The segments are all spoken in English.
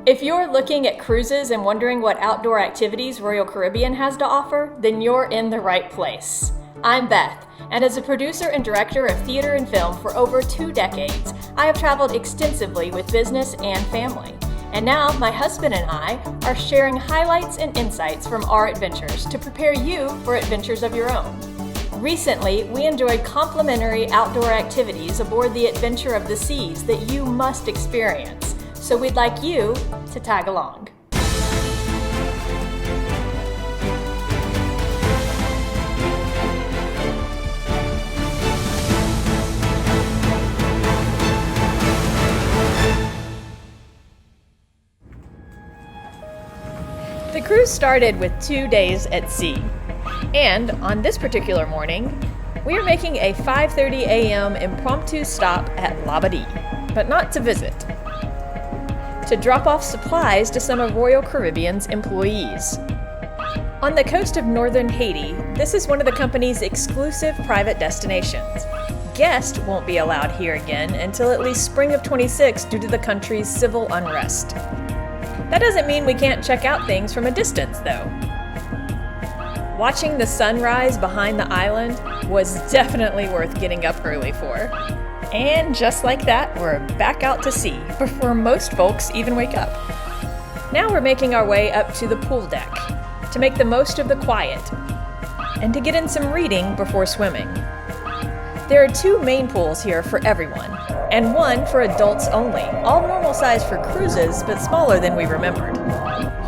If you're looking at cruises and wondering what outdoor activities Royal Caribbean has to offer, then you're in the right place. I'm Beth, and as a producer and director of theater and film for over 2 decades, I have traveled extensively with business and family. And now my husband and I are sharing highlights and insights from our adventures to prepare you for adventures of your own. Recently, we enjoyed complimentary outdoor activities aboard the Adventure of the Seas that you must experience. So we'd like you to tag along. The cruise started with 2 days at sea. And on this particular morning, we are making a 5:30 a.m. impromptu stop at Labadee, but not to visit. To drop off supplies to some of Royal Caribbean's employees. On the coast of northern Haiti, this is one of the company's exclusive private destinations. Guests won't be allowed here again until at least spring of 26 due to the country's civil unrest. That doesn't mean we can't check out things from a distance, though. Watching the sunrise behind the island was definitely worth getting up early for. And just like that, we're back out to sea before most folks even wake up. Now we're making our way up to the pool deck to make the most of the quiet and to get in some reading before swimming. There are 2 main pools here for everyone, and one for adults only, all normal size for cruises, but smaller than we remembered.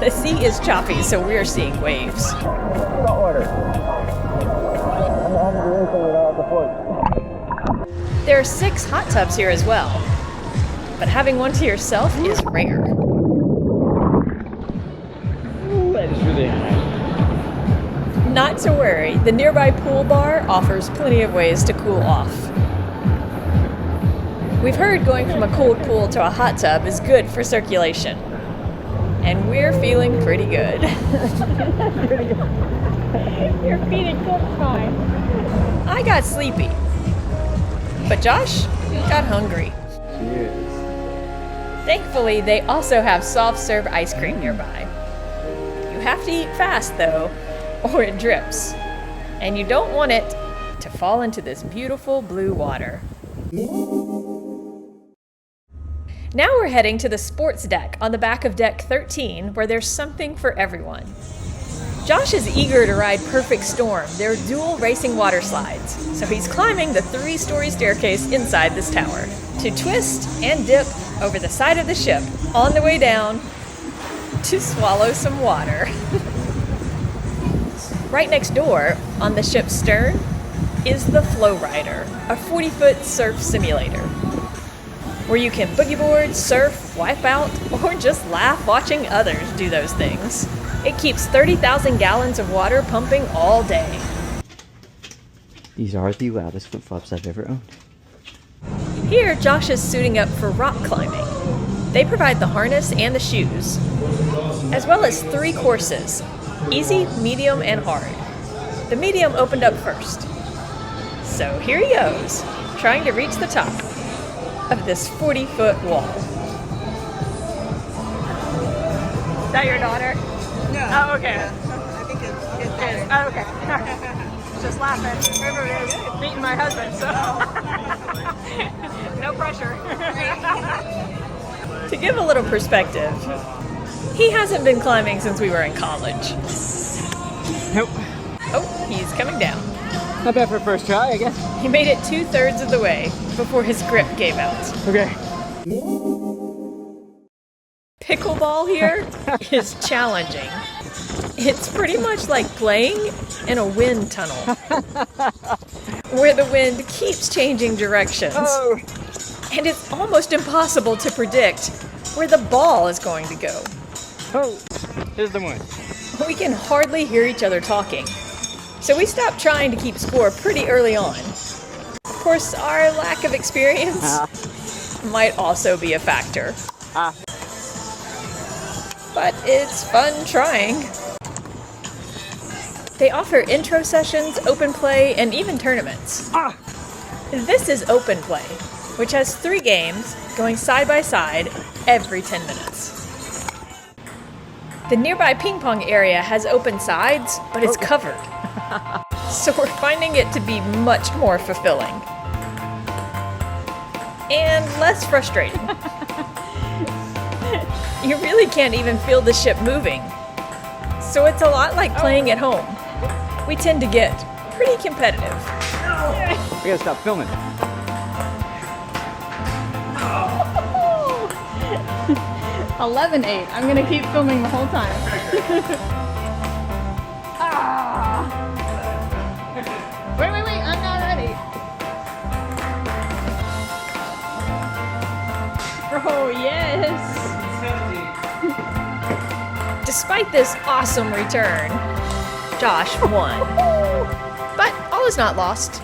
The sea is choppy, so we're seeing waves. There are 6 hot tubs here as well, but having one to yourself is rare. Ooh, that is really high. Not to worry, the nearby pool bar offers plenty of ways to cool off. We've heard going from a cold pool to a hot tub is good for circulation. And we're feeling pretty good. Pretty good. You're feeling just fine. I got sleepy. But Josh got hungry. Cheers. Thankfully, they also have soft serve ice cream nearby. You have to eat fast though, or it drips. And you don't want it to fall into this beautiful blue water. Now we're heading to the sports deck on the back of deck 13, where there's something for everyone. Josh is eager to ride Perfect Storm, their dual racing water slides, so he's climbing the 3-story staircase inside this tower to twist and dip over the side of the ship on the way down to swallow some water. Right next door, on the ship's stern, is the FlowRider, a 40-foot surf simulator, where you can boogie board, surf, wipe out, or just laugh watching others do those things. It keeps 30,000 gallons of water pumping all day. These are the loudest flip-flops I've ever owned. Here, Josh is suiting up for rock climbing. They provide the harness and the shoes, as well as 3 courses, easy, medium, and hard. The medium opened up first. So here he goes, trying to reach the top of this 40-foot wall. Is that your daughter? No. Oh, okay. I think it's better. Oh, okay. Just laughing. Remember, it is meeting my husband, so no pressure. To give a little perspective, he hasn't been climbing since we were in college. Nope. Oh, he's coming down. Not bad for a first try, I guess. He made it 2/3 of the way before his grip gave out. Okay. Pickleball here is challenging. It's pretty much like playing in a wind tunnel, where the wind keeps changing directions. Oh. And it's almost impossible to predict where the ball is going to go. Oh. Here's the one. We can hardly hear each other talking, so we stopped trying to keep score pretty early on. Of course, our lack of experience might also be a factor. But it's fun trying. They offer intro sessions, open play, and even tournaments. This is open play, which has 3 games going side by side every 10 minutes. The nearby ping pong area has open sides, but it's covered. So we're finding it to be much more fulfilling. And less frustrating. You really can't even feel the ship moving. So it's a lot like playing at home. We tend to get pretty competitive. We gotta stop filming. 11-8. I'm gonna keep filming the whole time. Ah. Wait, I'm not ready. Oh, yes. Despite this awesome return, Josh won. But all is not lost.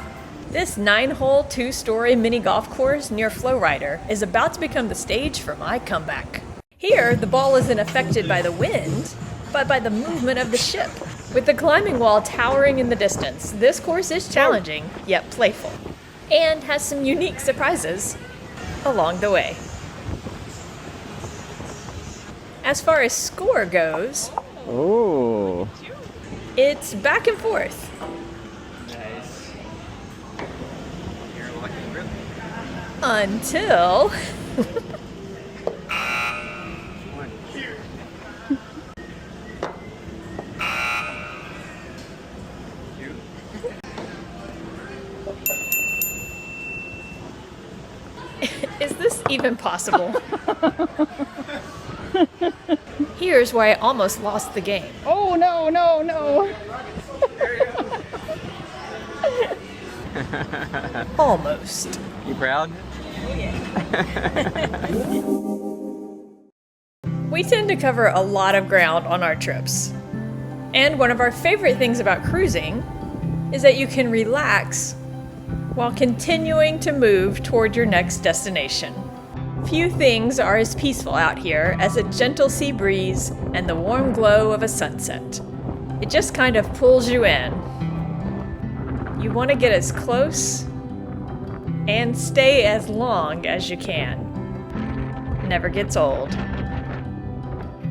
This 9-hole, 2-story mini golf course near FlowRider is about to become the stage for my comeback. Here, the ball isn't affected by the wind, but by the movement of the ship. With the climbing wall towering in the distance, this course is challenging, yet playful, and has some unique surprises along the way. As far as score goes, Oh. it's back and forth. Nice. Until... Is this even possible? Here's where I almost lost the game. Oh, no. Almost. You proud? We tend to cover a lot of ground on our trips. And one of our favorite things about cruising is that you can relax while continuing to move toward your next destination. Few things are as peaceful out here as a gentle sea breeze and the warm glow of a sunset. It just kind of pulls you in. You want to get as close and stay as long as you can. Never gets old.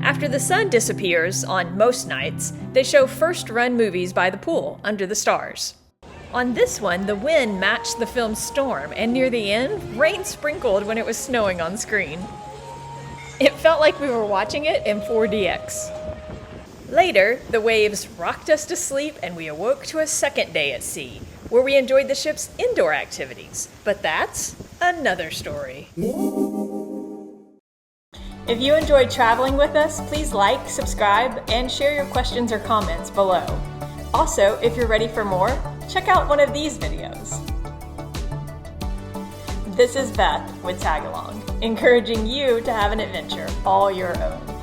After the sun disappears on most nights, they show first-run movies by the pool under the stars. On this one, the wind matched the film's storm, and near the end, rain sprinkled when it was snowing on screen. It felt like we were watching it in 4DX. Later, the waves rocked us to sleep, and we awoke to a second day at sea, where we enjoyed the ship's indoor activities. But that's another story. If you enjoyed traveling with us, please like, subscribe, and share your questions or comments below. Also, if you're ready for more, check out one of these videos. This is Beth with Tagalong, encouraging you to have an adventure all your own.